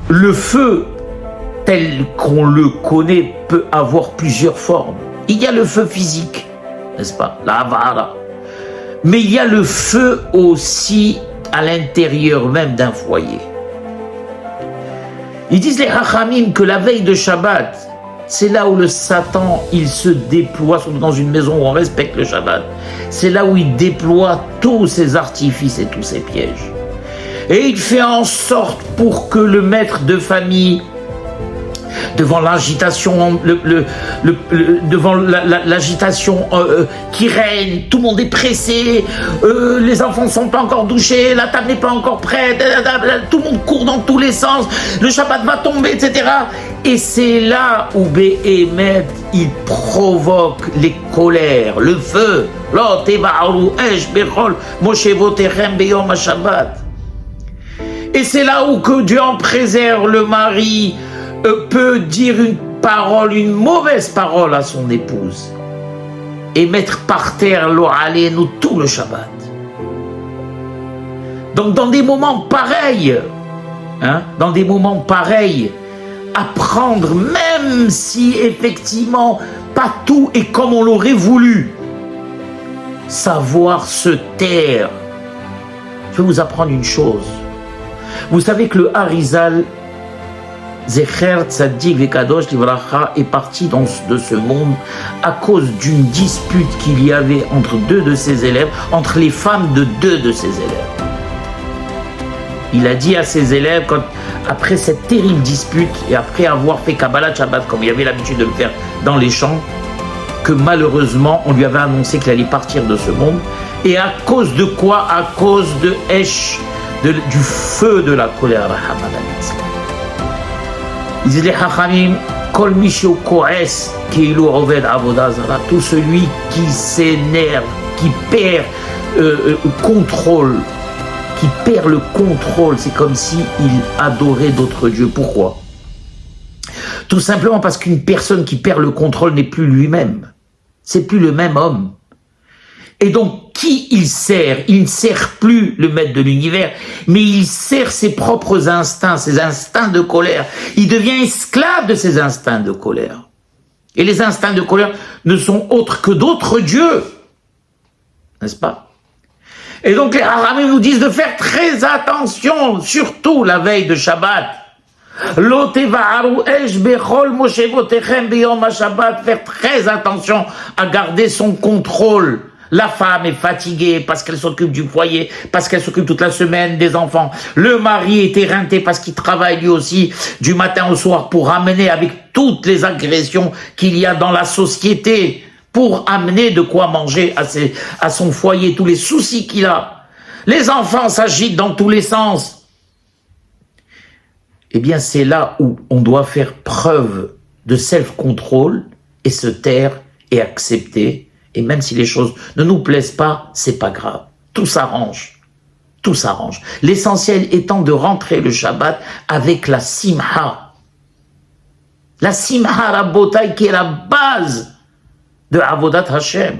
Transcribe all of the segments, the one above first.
le feu, tel qu'on le connaît, peut avoir plusieurs formes. Il y a le feu physique, n'est-ce pas, la havara. Mais il y a le feu aussi à l'intérieur même d'un foyer. Ils disent les Chachamim que la veille de Shabbat, c'est là où le Satan, il se déploie, surtout dans une maison où on respecte le Shabbat. C'est là où il déploie tous ses artifices et tous ses pièges. Et il fait en sorte pour que le maître de famille, devant l'agitation, devant l'agitation qui règne, tout le monde est pressé, les enfants ne sont pas encore douchés, la table n'est pas encore prête, tout le monde court dans tous les sens, le Shabbat va tomber, etc. Et c'est là où Béhémet, il provoque les colères, le feu. Et c'est là où que Dieu en préserve, le mari peut dire une parole, une mauvaise parole à son épouse et mettre par terre nous tout le Shabbat. Donc dans des moments pareils, apprendre, même si effectivement pas tout est comme on l'aurait voulu, savoir se taire. Je vais vous apprendre une chose. Vous savez que le Harizal, Zecher Tzadik Vekadosh Livracha, est parti de ce monde à cause d'une dispute qu'il y avait entre deux de ses élèves, entre les femmes de deux de ses élèves. Il a dit à ses élèves, après cette terrible dispute et après avoir fait Kabbalat Shabbat comme il avait l'habitude de le faire dans les champs, que malheureusement on lui avait annoncé qu'il allait partir de ce monde. Et à cause de quoi? À cause de Esh, du feu de la colère. Ils disent les Chachamim, Kol Mishu Koes, Keilu Oved Avodah Zara, tout celui qui s'énerve, qui perd contrôle, qui perd le contrôle, c'est comme s'il adorait d'autres dieux. Pourquoi? Tout simplement parce qu'une personne qui perd le contrôle n'est plus lui-même. C'est plus le même homme. Et donc, qui il sert? Il ne sert plus le maître de l'univers, mais il sert ses propres instincts, ses instincts de colère. Il devient esclave de ses instincts de colère. Et les instincts de colère ne sont autres que d'autres dieux. N'est-ce pas? Et donc, les Haramim nous disent de faire très attention, surtout la veille de Shabbat. Faire très attention à garder son contrôle. La femme est fatiguée parce qu'elle s'occupe du foyer, parce qu'elle s'occupe toute la semaine des enfants. Le mari est éreinté parce qu'il travaille lui aussi du matin au soir pour amener, avec toutes les agressions qu'il y a dans la société, pour amener de quoi manger à son foyer, tous les soucis qu'il a. Les enfants s'agitent dans tous les sens. Eh bien, c'est là où on doit faire preuve de self-control et se taire et accepter. Et même si les choses ne nous plaisent pas, c'est pas grave. Tout s'arrange. Tout s'arrange. L'essentiel étant de rentrer le Shabbat avec la simha. La simha rabotai qui est la base de Avodat Hashem.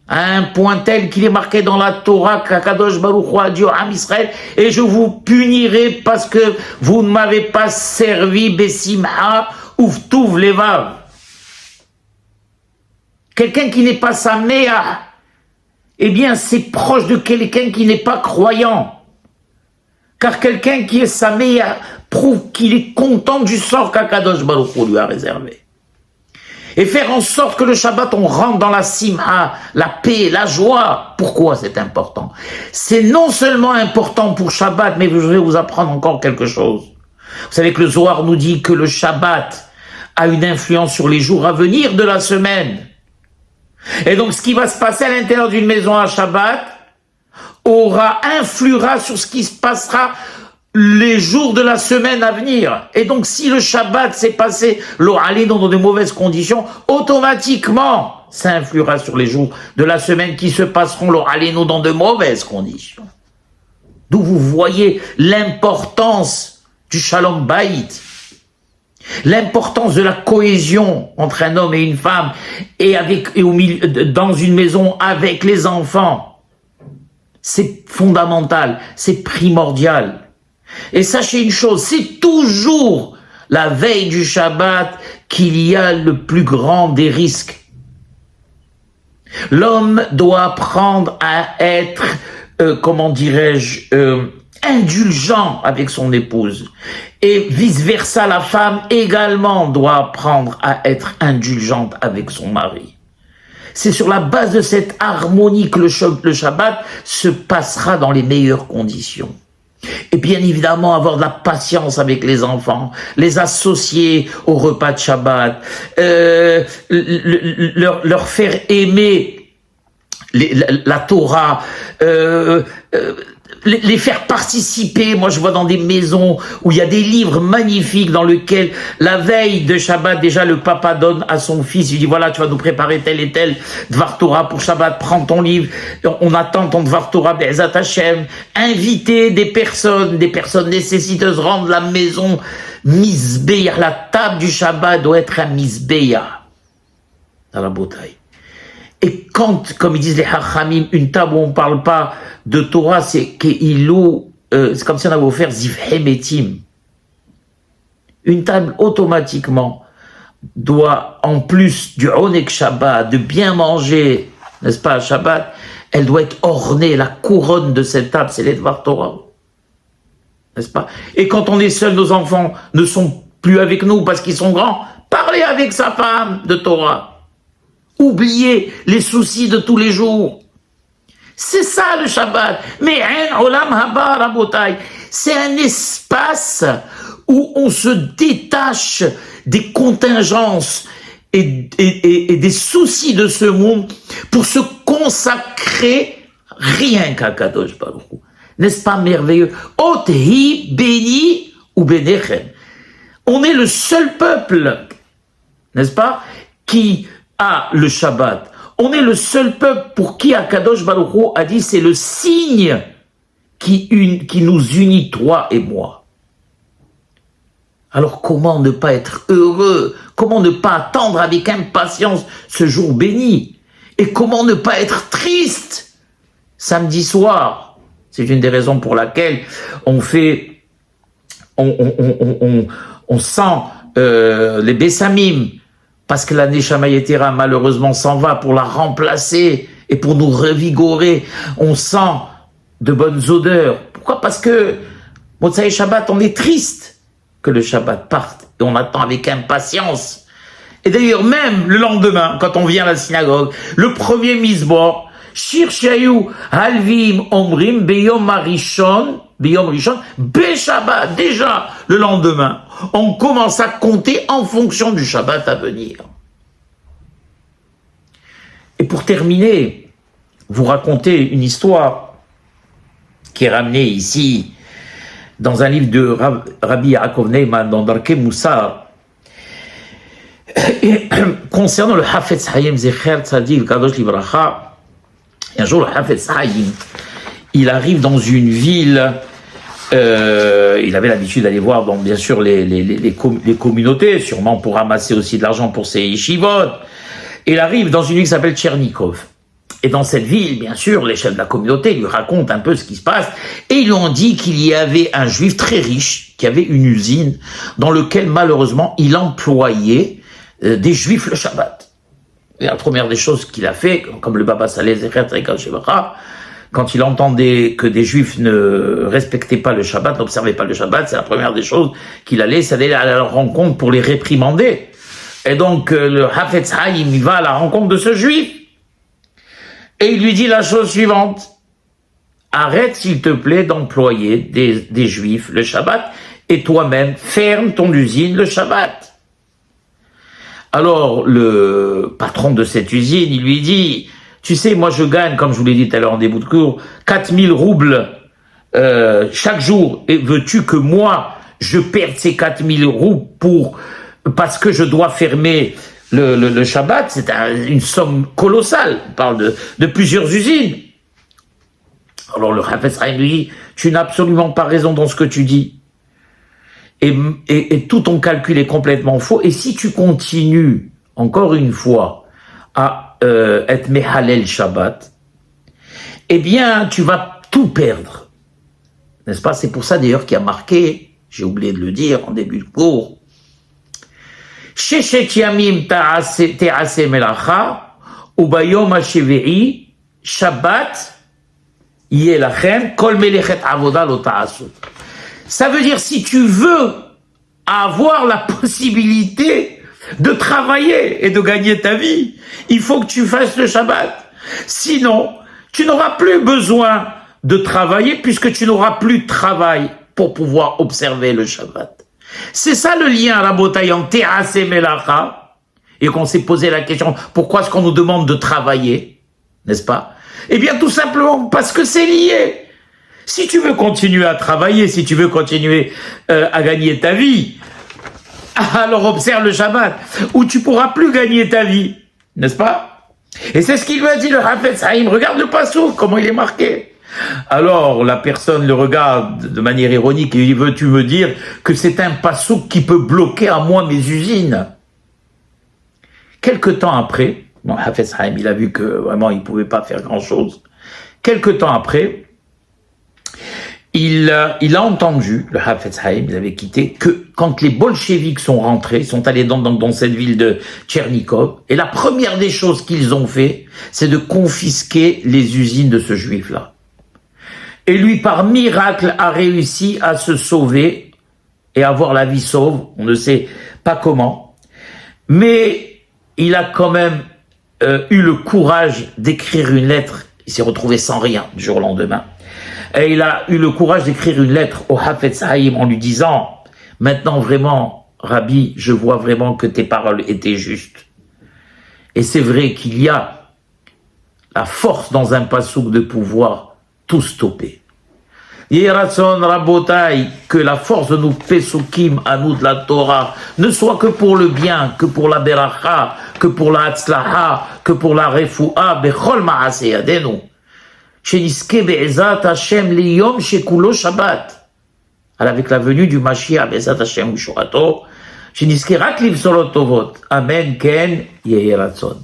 À un point tel qu'il est marqué dans la Torah qu'Akadosh Baruch Hu a dit à Israël, et je vous punirai parce que vous ne m'avez pas servi besimha uftuv levav. Quelqu'un qui n'est pas saméa, eh bien c'est proche de quelqu'un qui n'est pas croyant. Car quelqu'un qui est saméa prouve qu'il est content du sort qu'Akadosh Baruch Hu lui a réservé. Et faire en sorte que le Shabbat, on rentre dans la simha, la paix, la joie. Pourquoi c'est important? C'est non seulement important pour Shabbat, mais je vais vous apprendre encore quelque chose. Vous savez que le Zohar nous dit que le Shabbat a une influence sur les jours à venir de la semaine. Et donc, ce qui va se passer à l'intérieur d'une maison à Shabbat influera sur ce qui se passera les jours de la semaine à venir. Et donc, si le Shabbat s'est passé dans de mauvaises conditions, automatiquement, ça influera sur les jours de la semaine qui se passeront dans de mauvaises conditions. D'où vous voyez l'importance du Shalom Bayit. L'importance de la cohésion entre un homme et une femme dans une maison avec les enfants. C'est fondamental, c'est primordial. Et sachez une chose, c'est toujours la veille du Shabbat qu'il y a le plus grand des risques. L'homme doit apprendre à être, indulgent avec son épouse. Et vice-versa, la femme également doit apprendre à être indulgente avec son mari. C'est sur la base de cette harmonie que le Shabbat se passera dans les meilleures conditions. Et bien évidemment, avoir de la patience avec les enfants, les associer au repas de Shabbat, leur faire aimer la Torah, les faire participer. Moi, je vois dans des maisons où il y a des livres magnifiques dans lesquels, la veille de Shabbat, déjà, le papa donne à son fils, il dit, voilà, tu vas nous préparer tel et tel Dvar Torah pour Shabbat, prends ton livre, on attend ton Dvar Torah, Be'ezat Hashem. Inviter des personnes nécessiteuses, rendre la maison Mizbeya. La table du Shabbat doit être un Mizbeya dans la bouteille. Et quand, comme ils disent les Hachamim, une table où on parle pas de Torah, c'est c'est comme si on avait offert Zivhemetim. Une table, automatiquement, doit, en plus du Onek Shabbat, de bien manger, n'est-ce pas, à Shabbat, elle doit être ornée, la couronne de cette table, c'est les Dvar Torah. N'est-ce pas? Et quand on est seul, nos enfants ne sont plus avec nous parce qu'ils sont grands, parlez avec sa femme de Torah. Oubliez les soucis de tous les jours. C'est ça le Shabbat. Mais Olam Haba Rabotai, c'est un espace où on se détache des contingences et des soucis de ce monde pour se consacrer rien qu'à Kadosh Baruch Hu. N'est-ce pas merveilleux? Otehi béni ou benechem. On est le seul peuple, n'est-ce pas, qui a le Shabbat. On est le seul peuple pour qui Akadosh Baruch Hu a dit c'est le signe qui nous unit, toi et moi. Alors comment ne pas être heureux? Comment ne pas attendre avec impatience ce jour béni? Et comment ne pas être triste samedi soir? C'est une des raisons pour laquelle on sent les Bessamim, parce que la Neshama Yetera malheureusement s'en va pour la remplacer et pour nous revigorer. On sent de bonnes odeurs. Pourquoi? Parce que Motsai Shabbat, on est triste que le Shabbat parte et on attend avec impatience. Et d'ailleurs, même le lendemain, quand on vient à la synagogue, le premier misbor, Shir Shayu Halvim Omrim Beyom Rishon, Beshabbat, déjà le lendemain, on commence à compter en fonction du Shabbat à venir. Et pour terminer, vous raconter une histoire qui est ramenée ici dans un livre de Rabbi Yaakov Neiman dans Darkei Moussar concernant le Hafetz Haïm Zecher Tzadik Kadosh Livracha. Un jour, le Hafetz Haïm, il arrive dans une ville. Il avait l'habitude d'aller voir, donc, bien sûr, les communautés, sûrement pour ramasser aussi de l'argent pour ses yeshivot. Il arrive dans une ville qui s'appelle Tchernikov. Et dans cette ville, bien sûr, les chefs de la communauté lui racontent un peu ce qui se passe. Et ils lui ont dit qu'il y avait un juif très riche, qui avait une usine, dans laquelle, malheureusement, il employait des juifs le Shabbat. Et la première des choses qu'il a fait, comme le Baba Saleh Zecher Tzedek Shevach, quand il entendait que des juifs ne respectaient pas le Shabbat, n'observaient pas le Shabbat, c'est la première des choses qu'il allait, c'est d'aller à leur rencontre pour les réprimander. Et donc, le Hafetz Haïm, il va à la rencontre de ce juif. Et il lui dit la chose suivante. Arrête, s'il te plaît, d'employer des juifs le Shabbat, et toi-même, ferme ton usine le Shabbat. Alors, le patron de cette usine, il lui dit, tu sais, moi je gagne, comme je vous l'ai dit tout à l'heure en début de cours, 4000 roubles chaque jour. Et veux-tu que moi, je perde ces 4000 roubles parce que je dois fermer le Shabbat? C'est une somme colossale. On parle de plusieurs usines. Alors le Hafetz Haïm lui dit, tu n'as absolument pas raison dans ce que tu dis. Et tout ton calcul est complètement faux. Et si tu continues, encore une fois, à être Mehalel Shabbat, eh bien, tu vas tout perdre. N'est-ce pas? C'est pour ça d'ailleurs qu'il y a marqué, j'ai oublié de le dire en début de cours, Sheshet yamim te'ase melacha, ubayom hashvi'i Shabbat yeh lachem kol melechet avoda lo ta'asu. Ça veut dire, si tu veux avoir la possibilité de travailler et de gagner ta vie, il faut que tu fasses le Shabbat. Sinon, tu n'auras plus besoin de travailler puisque tu n'auras plus de travail pour pouvoir observer le Shabbat. C'est ça le lien à la bataille en Te'ase Melacha, et qu'on s'est posé la question, pourquoi est-ce qu'on nous demande de travailler, n'est-ce pas? Eh bien, tout simplement parce que c'est lié. Si tu veux continuer à travailler, si tu veux continuer à gagner ta vie, alors observe le Shabbat, où tu pourras plus gagner ta vie, n'est-ce pas? Et c'est ce qu'il lui a dit le Hafetz Haïm. Regarde le passouk, comment il est marqué. Alors, la personne le regarde de manière ironique et lui dit, veux-tu me dire que c'est un passouk qui peut bloquer à moi mes usines? Quelque temps après, bon, Hafetz Haïm, il a vu que vraiment il pouvait pas faire grand-chose. Quelque temps après, il a entendu, le Hafetz Haïm, il avait quitté, que quand les bolcheviks sont rentrés, ils sont allés dans cette ville de Tchernikov, et la première des choses qu'ils ont fait, c'est de confisquer les usines de ce juif-là. Et lui, par miracle, a réussi à se sauver et avoir la vie sauve, on ne sait pas comment, mais il a quand même eu le courage d'écrire une lettre, il s'est retrouvé sans rien du jour au lendemain, et il a eu le courage d'écrire une lettre au Hafetz Haïm en lui disant, maintenant vraiment, Rabbi, je vois vraiment que tes paroles étaient justes. Et c'est vrai qu'il y a la force dans un passouk de pouvoir tout stopper. Yeratzon Rabotai, que la force de nos pesukim à nous de la Torah ne soit que pour le bien, que pour la beracha, que pour la hatzlaha, que pour la refuah, bechol ma'aseh yadenu. Sheniske be'ezat Hashem liyom shekulo Shabbat. Avec la venue du Mashiach, be'ezat Hashem u'shurato, sheniske rak livsolot tovot. Amen, ken, yeratzon.